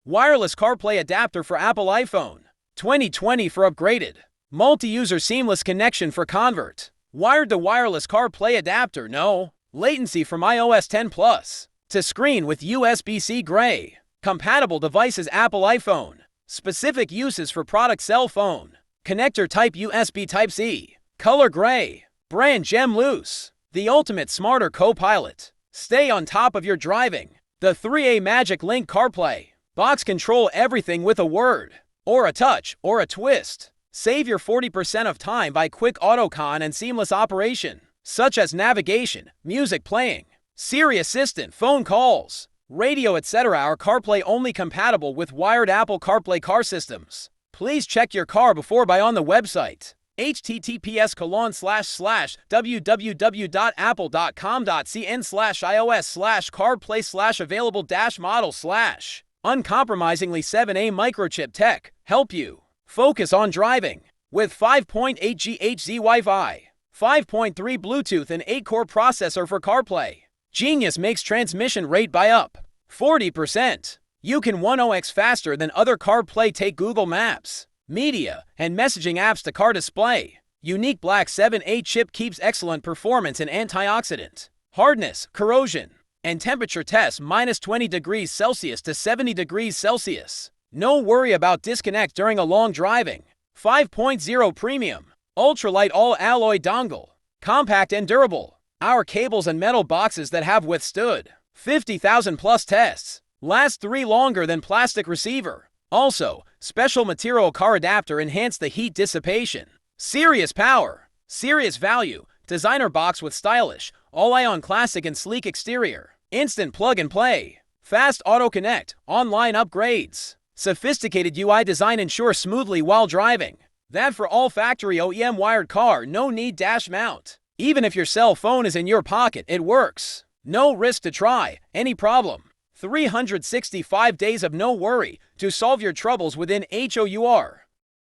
Wireless CarPlay adapter for Apple iPhone. 2020 for upgraded. Multi-user seamless connection for convert. Wired to wireless CarPlay adapter, no latency from iOS 10 Plus. To screen with USB-C gray. Compatible devices Apple iPhone. Specific uses for product cell phone. Connector type USB Type-C. Color gray. Brand gem loose. The ultimate smarter co-pilot. Stay on top of your driving. The 3A Magic Link CarPlay. Box control everything with a word, or a touch, or a twist. Save your 40% of time by quick autocon and seamless operation, such as navigation, music playing, Siri assistant, phone calls, radio, etc. Are CarPlay only compatible with wired Apple CarPlay car systems. Please check your car before buy on the website. https://www.apple.com.cn/ios/CarPlay/available-model/ uncompromisingly 7A microchip tech help you focus on driving with 5.8 GHz Wi-Fi, 5.3 Bluetooth and 8-core processor for CarPlay. Genius makes transmission rate by up 40%. You can 10x faster than other CarPlay. Take Google Maps, media, and messaging apps to car display. Unique black 7A chip keeps excellent performance in antioxidant, hardness, corrosion, and temperature tests -20 degrees Celsius to 70 degrees Celsius. No worry about disconnect during a long driving. 5.0 Premium, ultralight all-alloy dongle, compact and durable. Our cables and metal boxes that have withstood 50,000 plus tests last 3 longer than plastic receiver. Also, special material car adapter enhance the heat dissipation. Serious power, serious value. Designer box with stylish, all-ion classic and sleek exterior. Instant plug and play. Fast auto connect, online upgrades. Sophisticated UI design ensure smoothly while driving. That for all factory OEM wired car, no need dash mount. Even if your cell phone is in your pocket, it works. No risk to try, any problem. 365 days of no worry to solve your troubles within HOUR.